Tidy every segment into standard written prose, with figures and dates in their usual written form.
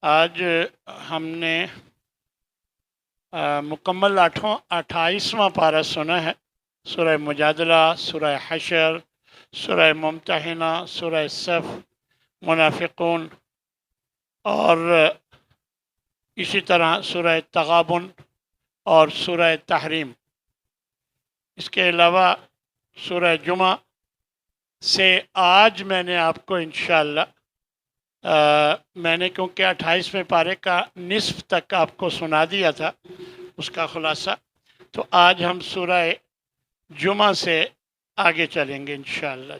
آج ہم نے مکمل 28واں پارہ سنا ہے۔ سورہ مجادلہ، سورہ حشر، سورہ ممتحنہ، سورہ صف، منافقون، اور اسی طرح سورہ تغابن اور سورہ تحریم۔ اس کے علاوہ سورہ جمعہ سے آج میں نے آپ کو انشاءاللہ میں نے کیونکہ 28ویں پارے کا نصف تک آپ کو سنا دیا تھا اس کا خلاصہ، تو آج ہم سورہ جمعہ سے آگے چلیں گے انشاءاللہ۔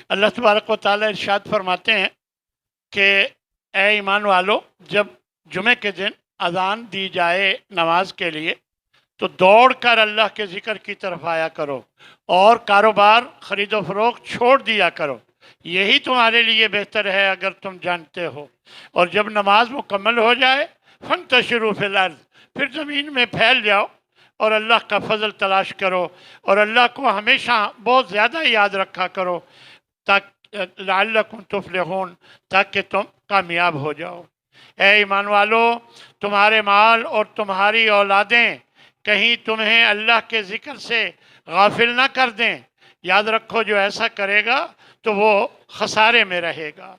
اللہ تبارک و تعالی ارشاد فرماتے ہیں کہ اے ایمان والو، جب جمعے کے دن اذان دی جائے نماز کے لیے تو دوڑ کر اللہ کے ذکر کی طرف آیا کرو اور کاروبار خرید و فروخت چھوڑ دیا کرو، یہی تمہارے لیے بہتر ہے اگر تم جانتے ہو۔ اور جب نماز مکمل ہو جائے فانتشروا فی الارض، پھر زمین میں پھیل جاؤ اور اللہ کا فضل تلاش کرو اور اللہ کو ہمیشہ بہت زیادہ یاد رکھا کرو لعلکم تفلحون، تاکہ تم کامیاب ہو جاؤ۔ اے ایمان والو، تمہارے مال اور تمہاری اولادیں کہیں تمہیں اللہ کے ذکر سے غافل نہ کر دیں۔ یاد رکھو جو ایسا کرے گا تو وہ خسارے میں رہے گا۔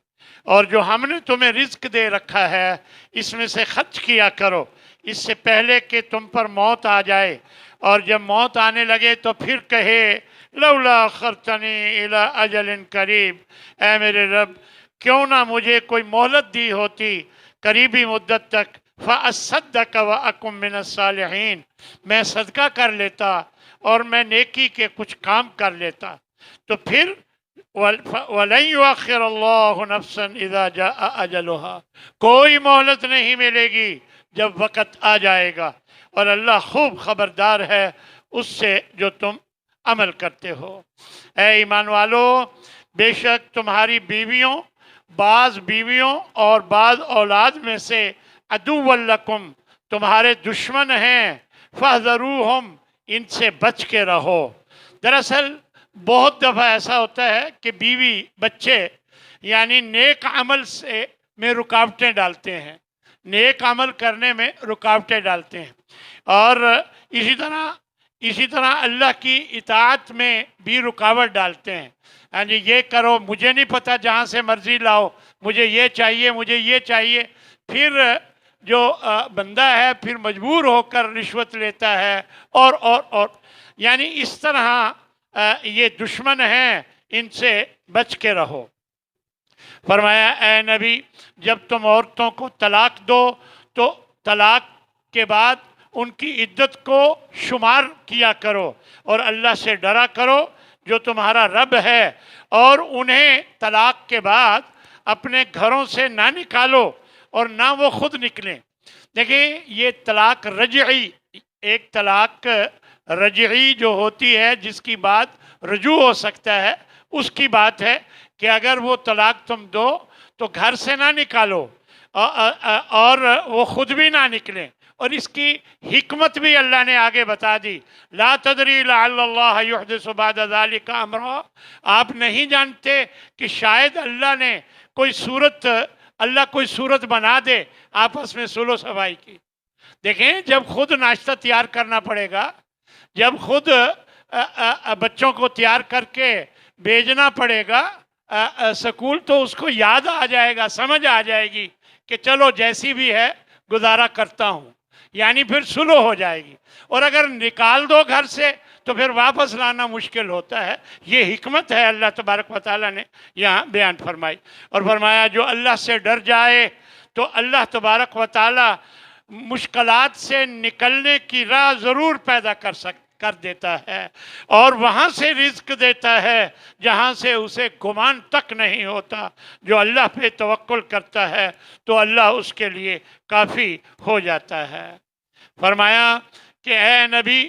اور جو ہم نے تمہیں رزق دے رکھا ہے اس میں سے خرچ کیا کرو اس سے پہلے کہ تم پر موت آ جائے، اور جب موت آنے لگے تو پھر کہے لولا اخرتنی الی اجل قریب، اے میرے رب کیوں نہ مجھے کوئی مہلت دی ہوتی قریبی مدت تک، فاصدق واکن من الصالحین، میں صدقہ کر لیتا اور میں نیکی کے کچھ کام کر لیتا۔ تو پھر وَلَن يُؤَخِّرَ اللَّهُ نَفْسًا إِذَا جَاءَ أَجَلُهَا، کوئی مہلت نہیں ملے گی جب وقت آ جائے گا، اور اللہ خوب خبردار ہے اس سے جو تم عمل کرتے ہو۔ اے ایمان والو، بے شک تمہاری بیویوں، بعض بیویوں اور بعض اولاد میں سے عدو لکم، تمہارے دشمن ہیں، فاحذروہم، ان سے بچ کے رہو۔ دراصل بہت دفعہ ایسا ہوتا ہے کہ بیوی بچے یعنی نیک عمل سے میں رکاوٹیں ڈالتے ہیں، نیک عمل کرنے میں رکاوٹیں ڈالتے ہیں، اور اسی طرح اللہ کی اطاعت میں بھی رکاوٹ ڈالتے ہیں۔ یعنی یہ کرو، مجھے نہیں پتہ، جہاں سے مرضی لاؤ، مجھے یہ چاہیے، مجھے یہ چاہیے۔ پھر جو بندہ ہے پھر مجبور ہو کر رشوت لیتا ہے اور یعنی اس طرح یہ دشمن ہیں، ان سے بچ کے رہو۔ فرمایا اے نبی، جب تم عورتوں کو طلاق دو تو طلاق کے بعد ان کی عدت کو شمار کیا کرو اور اللہ سے ڈرا کرو جو تمہارا رب ہے، اور انہیں طلاق کے بعد اپنے گھروں سے نہ نکالو اور نہ وہ خود نکلیں۔ دیکھیں یہ طلاق رجعی، ایک طلاق رجعی جو ہوتی ہے جس کی بات رجوع ہو سکتا ہے، اس کی بات ہے کہ اگر وہ طلاق تم دو تو گھر سے نہ نکالو اور وہ خود بھی نہ نکلیں، اور اس کی حکمت بھی اللہ نے آگے بتا دی۔ لا تدری لعل اللہ یحدث بعد ذلک امرا، آپ نہیں جانتے کہ شاید اللہ نے کوئی صورت بنا دے آپس میں صلح و صفائی کی۔ دیکھیں جب خود ناشتہ تیار کرنا پڑے گا، جب خود بچوں کو تیار کر کے بھیجنا پڑے گا سکول، تو اس کو یاد آ جائے گا، سمجھ آ جائے گی کہ چلو جیسی بھی ہے گزارا کرتا ہوں، یعنی پھر صلح ہو جائے گی۔ اور اگر نکال دو گھر سے تو پھر واپس لانا مشکل ہوتا ہے۔ یہ حکمت ہے اللہ تبارک و تعالیٰ نے یہاں بیان فرمائی، اور فرمایا جو اللہ سے ڈر جائے تو اللہ تبارک و تعالیٰ مشکلات سے نکلنے کی راہ ضرور پیدا کر دیتا ہے، اور وہاں سے رزق دیتا ہے جہاں سے اسے گمان تک نہیں ہوتا۔ جو اللہ پہ توکل کرتا ہے تو اللہ اس کے لیے کافی ہو جاتا ہے۔ فرمایا کہ اے نبی،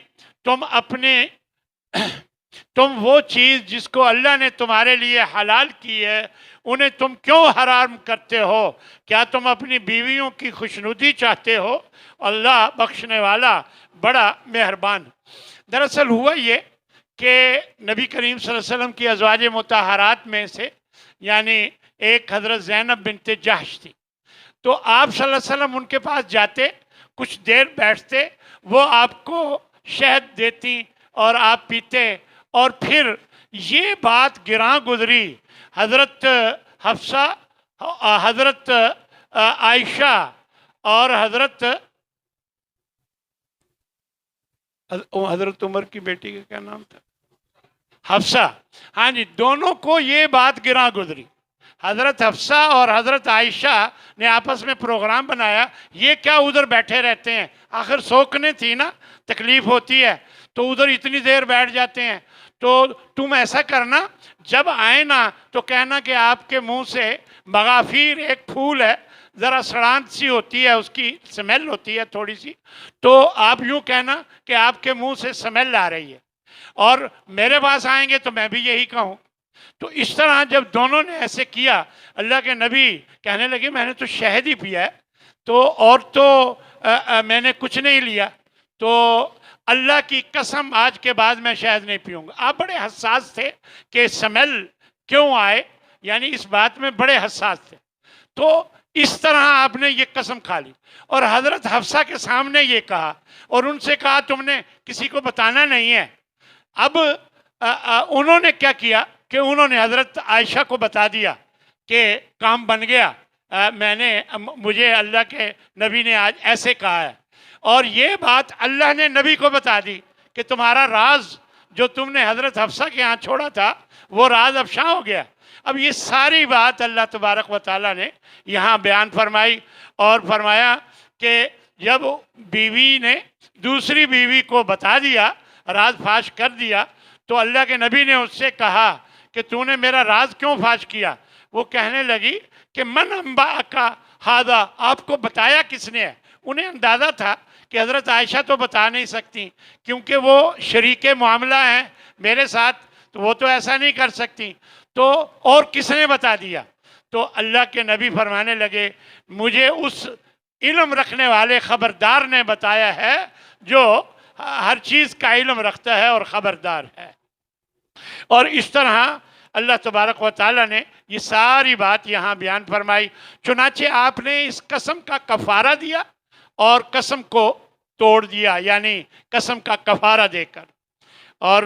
تم وہ چیز جس کو اللہ نے تمہارے لیے حلال کی ہے انہیں تم کیوں حرام کرتے ہو؟ کیا تم اپنی بیویوں کی خوشنودی چاہتے ہو؟ اللہ بخشنے والا بڑا مہربان۔ دراصل ہوا یہ کہ نبی کریم صلی اللہ علیہ وسلم کی ازواج مطہرات میں سے یعنی ایک حضرت زینب بنت جحش تھی. تو آپ صلی اللہ علیہ وسلم ان کے پاس جاتے, کچھ دیر بیٹھتے, وہ آپ کو شہد دیتی اور آپ پیتے, اور پھر یہ بات گراں گزری حضرت حفصہ, حضرت عائشہ اور حضرت عمر کی بیٹی کا کیا نام تھا, حفصہ, ہاں جی, دونوں کو یہ بات گراں گزری. حضرت حفصہ اور حضرت عائشہ نے آپس میں پروگرام بنایا, یہ کیا ادھر بیٹھے رہتے ہیں, آخر سوکنے تھی نا, تکلیف ہوتی ہے تو ادھر اتنی دیر بیٹھ جاتے ہیں, تو تم ایسا کرنا جب آئے نا تو کہنا کہ آپ کے منہ سے مغافیر ایک پھول ہے, ذرا سڑانت سی ہوتی ہے, اس کی سمیل ہوتی ہے تھوڑی سی, تو آپ یوں کہنا کہ آپ کے منہ سے سمیل آ رہی ہے, اور میرے پاس آئیں گے تو میں بھی یہی کہوں. تو اس طرح جب دونوں نے ایسے کیا, اللہ کے نبی کہنے لگے میں نے تو شہد ہی پیا ہے, تو اور تو میں نے کچھ نہیں لیا, تو اللہ کی قسم آج کے بعد میں شہد نہیں پیوں گا. آپ بڑے حساس تھے کہ سمیل کیوں آئے, یعنی اس بات میں بڑے حساس تھے. تو اس طرح آپ نے یہ قسم کھا لی, اور حضرت حفصہ کے سامنے یہ کہا, اور ان سے کہا تم نے کسی کو بتانا نہیں ہے. اب انہوں نے کیا کیا کہ انہوں نے حضرت عائشہ کو بتا دیا کہ کام بن گیا, مجھے اللہ کے نبی نے آج ایسے کہا ہے, اور یہ بات اللہ نے نبی کو بتا دی کہ تمہارا راز جو تم نے حضرت حفصہ کے ہاں چھوڑا تھا وہ راز افشاں ہو گیا. اب یہ ساری بات اللہ تبارک و تعالیٰ نے یہاں بیان فرمائی, اور فرمایا کہ جب بیوی نے دوسری بیوی کو بتا دیا, راز فاش کر دیا, تو اللہ کے نبی نے اس سے کہا کہ تو نے میرا راز کیوں فاش کیا. وہ کہنے لگی کہ من انباءکا ھذا, آپ کو بتایا کس نے ہے. انہیں اندازہ تھا کہ حضرت عائشہ تو بتا نہیں سکتی کیونکہ وہ شریک معاملہ ہیں میرے ساتھ, تو وہ تو ایسا نہیں کر سکتی, تو اور کس نے بتا دیا. تو اللہ کے نبی فرمانے لگے مجھے اس علم رکھنے والے خبردار نے بتایا ہے جو ہر چیز کا علم رکھتا ہے اور خبردار ہے. اور اس طرح اللہ تبارک و تعالیٰ نے یہ ساری بات یہاں بیان فرمائی. چنانچہ آپ نے اس قسم کا کفارہ دیا اور قسم کو توڑ دیا, یعنی قسم کا کفارہ دے کر. اور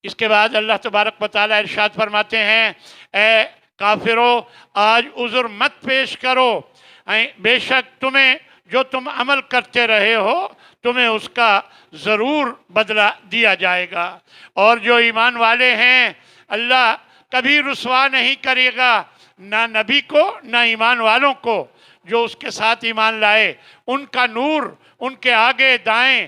اس کے بعد اللہ تبارک و تعالیٰ ارشاد فرماتے ہیں اے کافرو آج عذر مت پیش کرو, بے شک تمہیں جو تم عمل کرتے رہے ہو تمہیں اس کا ضرور بدلہ دیا جائے گا. اور جو ایمان والے ہیں اللہ کبھی رسوا نہیں کرے گا, نہ نبی کو نہ ایمان والوں کو جو اس کے ساتھ ایمان لائے. ان کا نور ان کے آگے دائیں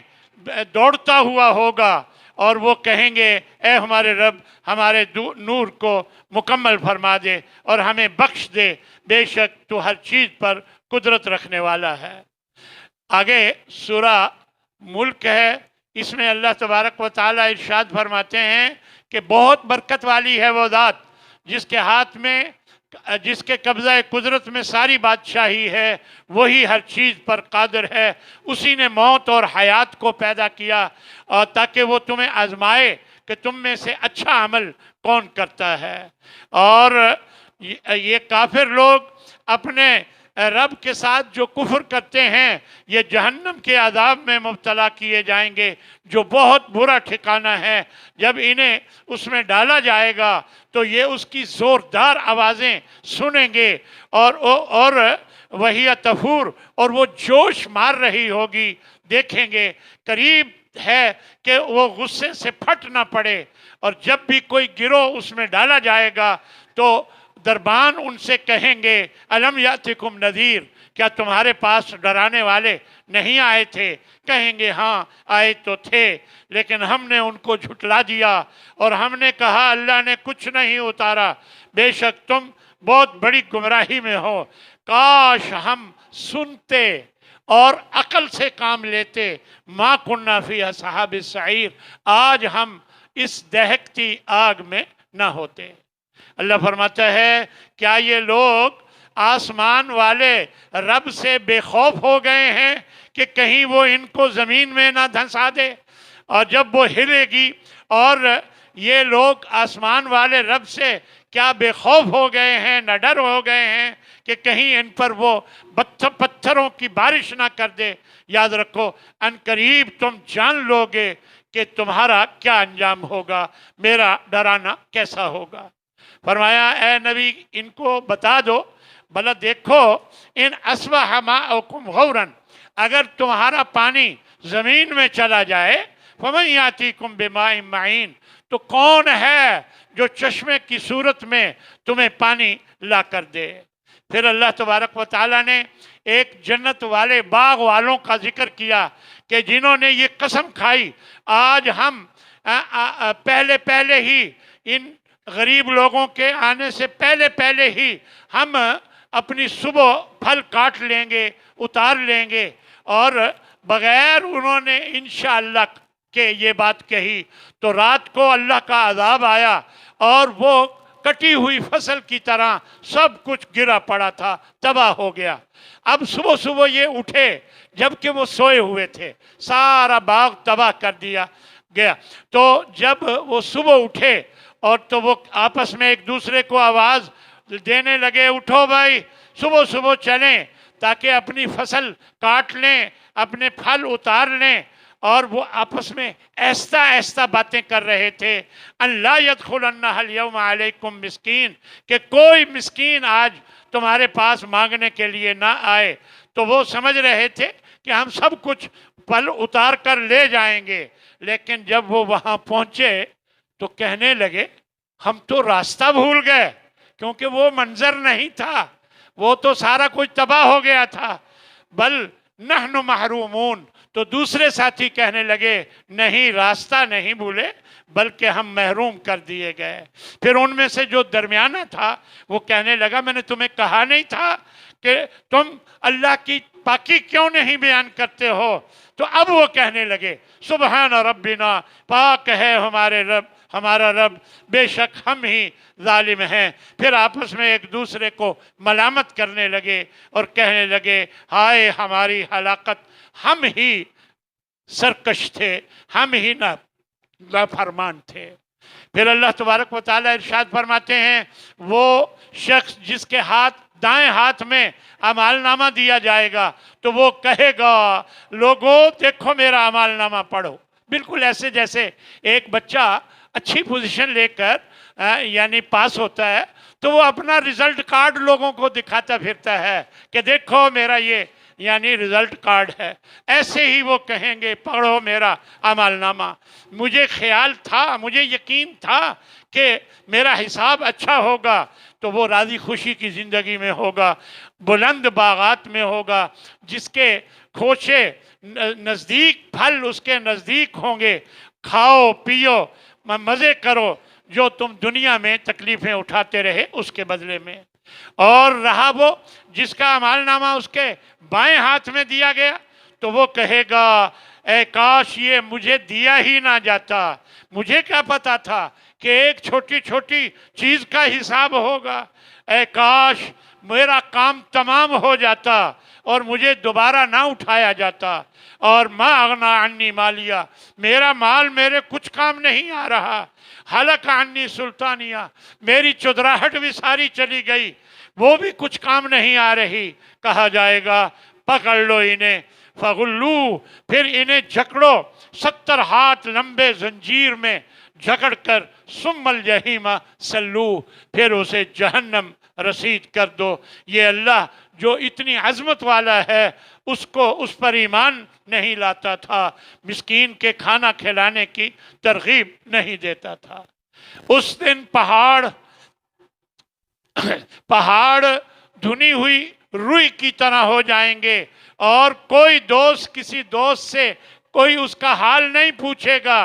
دوڑتا ہوا ہوگا, اور وہ کہیں گے اے ہمارے رب ہمارے نور کو مکمل فرما دے اور ہمیں بخش دے, بے شک تو ہر چیز پر قدرت رکھنے والا ہے. آگے سورہ ملک ہے, اس میں اللہ تبارک و تعالیٰ ارشاد فرماتے ہیں کہ بہت برکت والی ہے وہ ذات جس کے ہاتھ میں, جس کے قبضہ قدرت میں ساری بادشاہی ہے, وہی ہر چیز پر قادر ہے. اسی نے موت اور حیات کو پیدا کیا اور تاکہ وہ تمہیں آزمائے کہ تم میں سے اچھا عمل کون کرتا ہے. اور یہ کافر لوگ اپنے رب کے ساتھ جو کفر کرتے ہیں یہ جہنم کے عذاب میں مبتلا کیے جائیں گے جو بہت برا ٹھکانہ ہے. جب انہیں اس میں ڈالا جائے گا تو یہ اس کی زوردار آوازیں سنیں گے اور وہی تفور, اور وہ جوش مار رہی ہوگی. دیکھیں گے قریب ہے کہ وہ غصے سے پھٹ نہ پڑے, اور جب بھی کوئی گروہ اس میں ڈالا جائے گا تو دربان ان سے کہیں گے الم یاتکم نذیر, کیا تمہارے پاس ڈرانے والے نہیں آئے تھے؟ کہیں گے ہاں آئے تو تھے لیکن ہم نے ان کو جھٹلا دیا اور ہم نے کہا اللہ نے کچھ نہیں اتارا, بے شک تم بہت بڑی گمراہی میں ہو. کاش ہم سنتے اور عقل سے کام لیتے. ما کننا فی اصحاب السعیر, آج ہم اس دہکتی آگ میں نہ ہوتے. اللہ فرماتا ہے کیا یہ لوگ آسمان والے رب سے بے خوف ہو گئے ہیں کہ کہیں وہ ان کو زمین میں نہ دھنسا دے, اور جب وہ ہلے گی اور یہ لوگ آسمان والے رب سے کیا بے خوف ہو گئے ہیں، نہ ڈر ہو گئے ہیں کہ کہیں ان پر وہ پتھروں کی بارش نہ کر دے۔ یاد رکھو ان قریب تم جان لو گے کہ تمہارا کیا انجام ہوگا، میرا ڈرانا کیسا ہوگا۔ فرمایا اے نبی ان کو بتا دو، بھلا دیکھو ان اصبح ماؤکم غورا، اگر تمہارا پانی زمین میں چلا جائے، فمن یاتیکم بماء معین، تو کون ہے جو چشمے کی صورت میں تمہیں پانی لا کر دے۔ پھر اللہ تبارک و تعالیٰ نے ایک جنت والے باغ والوں کا ذکر کیا کہ جنہوں نے یہ قسم کھائی آج ہم پہلے ہی ان غریب لوگوں کے آنے سے پہلے ہی ہم اپنی صبح پھل کاٹ لیں گے، اتار لیں گے، اور بغیر انہوں نے انشاءاللہ کہ یہ بات کہی تو رات کو اللہ کا عذاب آیا اور وہ کٹی ہوئی فصل کی طرح سب کچھ گرا پڑا تھا، تباہ ہو گیا۔ اب صبح یہ اٹھے جبکہ وہ سوئے ہوئے تھے، سارا باغ تباہ کر دیا گیا۔ تو جب وہ صبح اٹھے اور تو وہ آپس میں ایک دوسرے کو آواز دینے لگے، اٹھو بھائی صبح چلیں تاکہ اپنی فصل کاٹ لیں، اپنے پھل اتار لیں۔ اور وہ آپس میں ایستا باتیں کر رہے تھے، ان لا يدخلنها اليوم علیکم مسکین، کہ کوئی مسکین آج تمہارے پاس مانگنے کے لیے نہ آئے۔ تو وہ سمجھ رہے تھے کہ ہم سب کچھ پھل اتار کر لے جائیں گے، لیکن جب وہ وہاں پہنچے تو کہنے لگے ہم تو راستہ بھول گئے، کیونکہ وہ منظر نہیں تھا، وہ تو سارا کچھ تباہ ہو گیا تھا۔ بل نحن محرومون، تو دوسرے ساتھی کہنے لگے نہیں، راستہ نہیں بھولے بلکہ ہم محروم کر دیے گئے۔ پھر ان میں سے جو درمیانہ تھا وہ کہنے لگا میں نے تمہیں کہا نہیں تھا کہ تم اللہ کی پاکی کیوں نہیں بیان کرتے ہو؟ تو اب وہ کہنے لگے سبحان ربنا، پاک ہے ہمارا رب، بے شک ہم ہی ظالم ہیں۔ پھر آپس میں ایک دوسرے کو ملامت کرنے لگے اور کہنے لگے ہائے ہماری ہلاکت، ہم ہی سرکش تھے، ہم ہی نافرمان تھے۔ پھر اللہ تبارک و تعالیٰ ارشاد فرماتے ہیں وہ شخص جس کے دائیں ہاتھ میں اعمال نامہ دیا جائے گا تو وہ کہے گا لوگوں دیکھو میرا اعمال نامہ پڑھو، بالکل ایسے جیسے ایک بچہ اچھی پوزیشن لے کر یعنی پاس ہوتا ہے تو وہ اپنا رزلٹ کارڈ لوگوں کو دکھاتا پھرتا ہے کہ دیکھو میرا یہ یعنی رزلٹ کارڈ ہے۔ ایسے ہی وہ کہیں گے پڑھو میرا اعمال نامہ۔ مجھے خیال تھا، مجھے یقین تھا کہ میرا حساب اچھا ہوگا، تو وہ راضی خوشی کی زندگی میں ہوگا، بلند باغات میں ہوگا، جس کے کھوچے نزدیک، پھل اس کے نزدیک ہوں گے، کھاؤ پیو مزے کرو جو تم دنیا میں تکلیفیں اٹھاتے رہے اس کے بدلے میں۔ اور رہا وہ جس کا اعمال نامہ اس کے بائیں ہاتھ میں دیا گیا تو وہ کہے گا اے کاش یہ مجھے دیا ہی نہ جاتا، مجھے کیا پتا تھا کہ ایک چھوٹی چھوٹی چیز کا حساب ہوگا، اے کاش میرا کام تمام ہو جاتا اور مجھے دوبارہ نہ اٹھایا جاتا، اور ما اغنا عنی مالیہ، میرا مال میرے کچھ کام نہیں آ رہا، حلق عنی سلطانیہ، میری چودراہٹ بھی ساری چلی گئی، وہ بھی کچھ کام نہیں آ رہی۔ کہا جائے گا پکڑ لو انہیں فغلو، پھر انہیں جکڑو 70 ہاتھ لمبے زنجیر میں جکڑ کر، ثم الجحیم سلو، پھر اسے جہنم رسید کر دو۔ یہ اللہ جو اتنی عظمت والا ہے اس پر ایمان نہیں لاتا تھا، مسکین کے کھانا کھلانے کی ترغیب نہیں دیتا تھا۔ اس دن پہاڑ دھنی ہوئی روئی کی طرح ہو جائیں گے، اور کوئی دوست کسی دوست سے کوئی اس کا حال نہیں پوچھے گا۔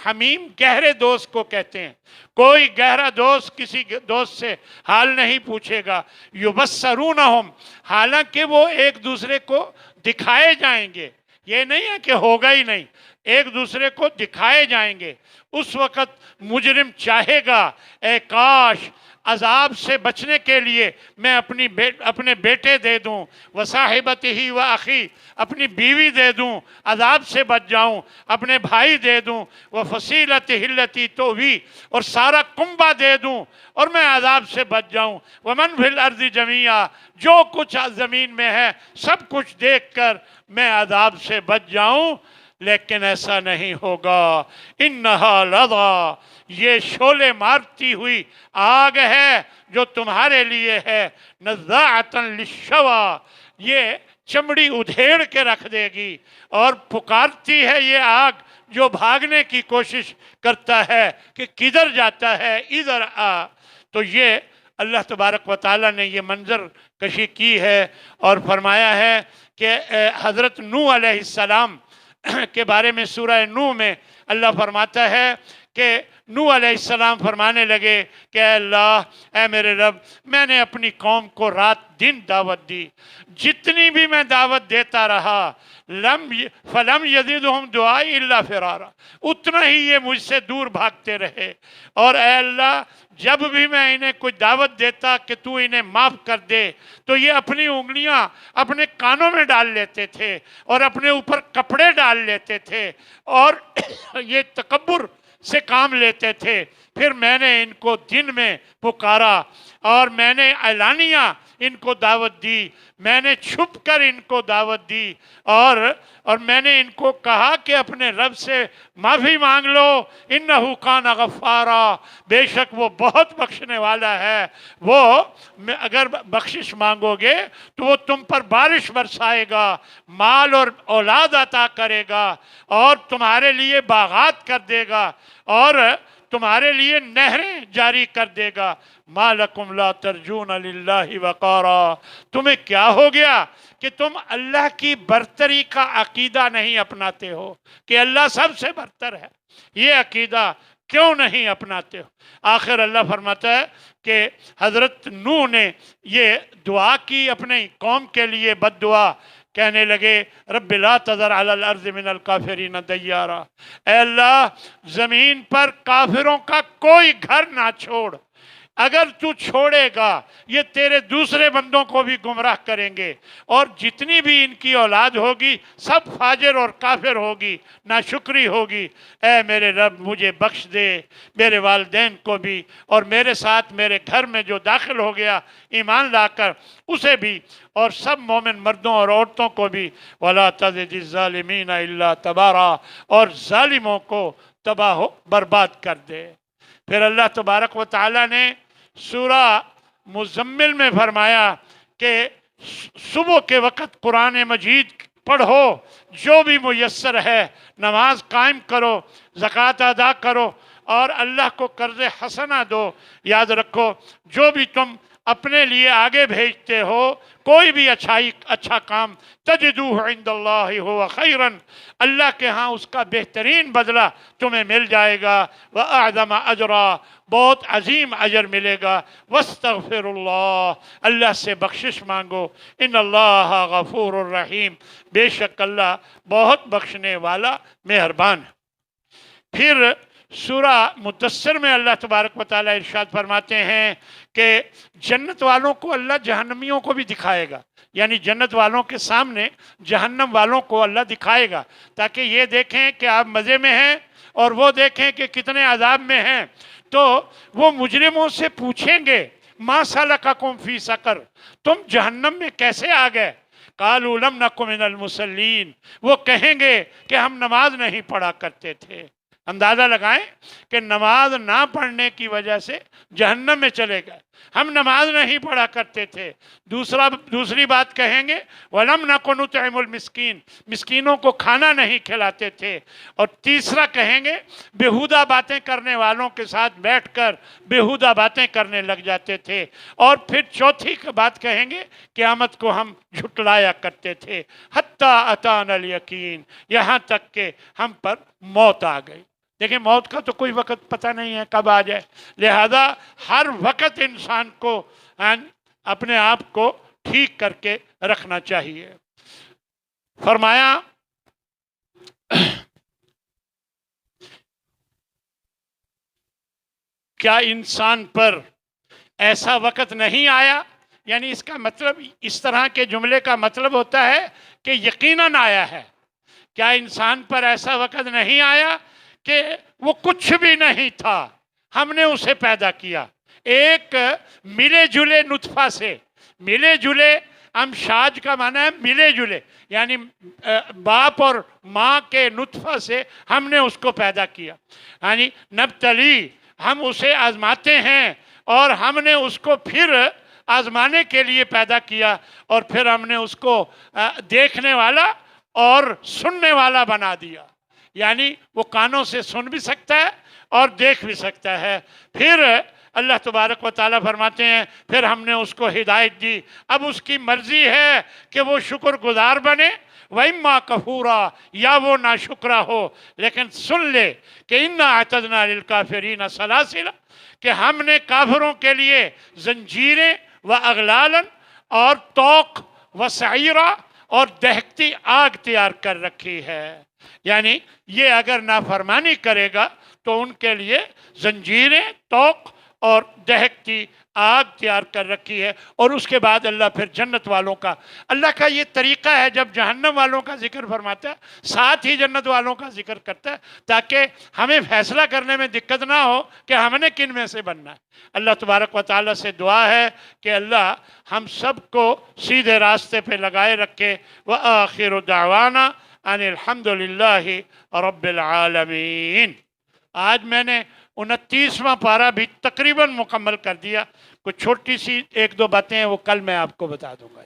حمیم گہرے دوست کو کہتے ہیں، کوئی گہرا دوست کسی دوست سے حال نہیں پوچھے گا۔ یبصرونہم، حالانکہ وہ ایک دوسرے کو دکھائے جائیں گے، یہ نہیں ہے کہ ہوگا ہی نہیں، ایک دوسرے کو دکھائے جائیں گے۔ اس وقت مجرم چاہے گا اے کاش عذاب سے بچنے کے لیے میں اپنے بیٹے دے دوں، وصاحبتہ و اخی، اپنی بیوی دے دوں عذاب سے بچ جاؤں، اپنے بھائی دے دوں، وفصیلتہ التی تؤوی، اور سارا کنبہ دے دوں اور میں عذاب سے بچ جاؤں، ومن فی الارض جمیعا، جو کچھ زمین میں ہے سب کچھ دیکھ کر میں عذاب سے بچ جاؤں، لیکن ایسا نہیں ہوگا۔ انہا لظا، یہ شعلے مارتی ہوئی آگ ہے جو تمہارے لیے ہے، نزاعتا للشوا، یہ چمڑی ادھیڑ کے رکھ دے گی، اور پکارتی ہے یہ آگ جو بھاگنے کی کوشش کرتا ہے کہ کدھر جاتا ہے، ادھر آ۔ تو یہ اللہ تبارک و تعالیٰ نے یہ منظر کشی کی ہے اور فرمایا ہے کہ حضرت نوح علیہ السلام کے بارے میں سورہ نوح میں اللہ فرماتا ہے کہ نوح علیہ السلام فرمانے لگے کہ اے اللہ، اے میرے رب، میں نے اپنی قوم کو رات دن دعوت دی، جتنی بھی میں دعوت دیتا رہا، فلم یزدہم دعائی الا فرارا، اتنا ہی یہ مجھ سے دور بھاگتے رہے، اور اے اللہ جب بھی میں انہیں کوئی دعوت دیتا کہ تو انہیں معاف کر دے تو یہ اپنی انگلیاں اپنے کانوں میں ڈال لیتے تھے اور اپنے اوپر کپڑے ڈال لیتے تھے اور یہ تکبر سے کام لیتے تھے۔ پھر میں نے ان کو دن میں پکارا اور میں نے اعلانیہ ان کو دعوت دی، میں نے چھپ کر ان کو دعوت دی، اور میں نے ان کو کہا کہ اپنے رب سے معافی مانگ لو، انہو کان غفارا، بے شک وہ بہت بخشنے والا ہے، وہ اگر بخشش مانگو گے تو وہ تم پر بارش برسائے گا، مال اور اولاد عطا کرے گا، اور تمہارے لیے باغات کر دے گا، اور تمہارے لیے نہریں جاری کر دے گا۔ ما لکم لا ترجون للہ وقارا، تمہیں کیا ہو گیا کہ تم اللہ کی برتری کا عقیدہ نہیں اپناتے ہو کہ اللہ سب سے برتر ہے، یہ عقیدہ کیوں نہیں اپناتے ہو؟ آخر اللہ فرماتا ہے کہ حضرت نوح نے یہ دعا کی اپنے قوم کے لیے، بد دعا، کہنے لگے رب لا تذر علی الارض من الکافرین دیارا، اے اللہ زمین پر کافروں کا کوئی گھر نہ چھوڑ، اگر تو چھوڑے گا یہ تیرے دوسرے بندوں کو بھی گمراہ کریں گے، اور جتنی بھی ان کی اولاد ہوگی سب فاجر اور کافر ہوگی، ناشکری ہوگی۔ اے میرے رب مجھے بخش دے، میرے والدین کو بھی، اور میرے ساتھ میرے گھر میں جو داخل ہو گیا ایمان لا کر اسے بھی، اور سب مومن مردوں اور عورتوں کو بھی، وَلَا تَزِدِ الظَّالِمِينَ إِلَّا تَبَارًا، اور ظالموں کو تباہ و برباد کر دے۔ پھر اللہ تبارک و تعالیٰ نے سورہ مزمل میں فرمایا کہ صبح کے وقت قرآن مجید پڑھو، جو بھی میسر ہے، نماز قائم کرو، زکوٰۃ ادا کرو، اور اللہ کو قرض حسنہ دو۔ یاد رکھو جو بھی تم اپنے لیے آگے بھیجتے ہو، کوئی بھی اچھا کام، تجدوہ عند اللہ ہوا خیرا، اللہ کے ہاں اس کا بہترین بدلہ تمہیں مل جائے گا، وَأَعْظَمَ أَجْرًا، بہت عظیم اجر ملے گا، وَاسْتَغْفِرُ اللَّهِ، اللہ سے بخشش مانگو، ان اللہ غفور الرحیم، بے شک اللہ بہت بخشنے والا مہربان ہے۔ پھر سورہ مدثر میں اللہ تبارک و تعالیٰ ارشاد فرماتے ہیں کہ جنت والوں کو اللہ جہنمیوں کو بھی دکھائے گا، یعنی جنت والوں کے سامنے جہنم والوں کو اللہ دکھائے گا، تاکہ یہ دیکھیں کہ آپ مزے میں ہیں اور وہ دیکھیں کہ کتنے عذاب میں ہیں۔ تو وہ مجرموں سے پوچھیں گے ما سلککم فی سقر، تم جہنم میں کیسے آ گئے؟ قالوا لم نک من المصلین، وہ کہیں گے کہ ہم نماز نہیں پڑھا کرتے تھے۔ اندازہ لگائیں کہ نماز نہ پڑھنے کی وجہ سے جہنم میں چلے گئے، ہم نماز نہیں پڑھا کرتے تھے۔ دوسری بات کہیں گے وَلَمْ نَكُ نُطْعِمُ الْمِسْكِينَ، مسکینوں کو کھانا نہیں کھلاتے تھے۔ اور تیسرا کہیں گے بیہودہ باتیں کرنے والوں کے ساتھ بیٹھ کر بیہودہ باتیں کرنے لگ جاتے تھے۔ اور پھر چوتھی بات کہیں گے قیامت کو ہم جھٹلایا کرتے تھے، حتیٰ اتانا الیقین، یہاں تک کہ ہم پر موت آ گئی۔ دیکھیں موت کا تو کوئی وقت پتہ نہیں ہے کب آ جائے، لہذا ہر وقت انسان کو اپنے آپ کو ٹھیک کر کے رکھنا چاہیے۔ فرمایا کیا انسان پر ایسا وقت نہیں آیا، یعنی اس کا مطلب، اس طرح کے جملے کا مطلب ہوتا ہے کہ یقیناً آیا ہے۔ کیا انسان پر ایسا وقت نہیں آیا کہ وہ کچھ بھی نہیں تھا، ہم نے اسے پیدا کیا ایک ملے جلے نطفہ سے؟ ملے جلے، امشاج کا معنی ہے ملے جلے، یعنی باپ اور ماں کے نطفہ سے ہم نے اس کو پیدا کیا۔ یعنی نبتلی، ہم اسے آزماتے ہیں، اور ہم نے اس کو پھر آزمانے کے لیے پیدا کیا، اور پھر ہم نے اس کو دیکھنے والا اور سننے والا بنا دیا، یعنی وہ کانوں سے سن بھی سکتا ہے اور دیکھ بھی سکتا ہے۔ پھر اللہ تبارک و تعالیٰ فرماتے ہیں پھر ہم نے اس کو ہدایت دی، اب اس کی مرضی ہے کہ وہ شکر گزار بنے، وَإِمَّا كَفُورًا، یا وہ ناشکرہ ہو۔ لیکن سن لے کہ اِنَّا اعْتَدْنَا لِلْكَافِرِينَ سَلَاسِلَ، کہ ہم نے کافروں کے لیے زنجیریں و اغلالن اور توق و سعیرہ اور دہکتی آگ تیار کر رکھی ہے۔ یعنی یہ اگر نافرمانی کرے گا تو ان کے لیے زنجیریں، توق اور دہکتی آگ تیار کر رکھی ہے۔ اور اس کے بعد اللہ پھر جنت والوں کا، اللہ کا یہ طریقہ ہے، جب جہنم والوں کا ذکر فرماتا ہے ساتھ ہی جنت والوں کا ذکر کرتا ہے، تاکہ ہمیں فیصلہ کرنے میں دقت نہ ہو کہ ہم نے کن میں سے بننا ہے۔ اللہ تبارک و تعالیٰ سے دعا ہے کہ اللہ ہم سب کو سیدھے راستے پہ لگائے رکھے۔ وآخر دعوانا ان الحمد للہ رب العالمین۔ آج میں نے 29واں پارہ بھی تقریباً مکمل کر دیا، کچھ چھوٹی سی ایک دو باتیں ہیں وہ کل میں آپ کو بتا دوں گا۔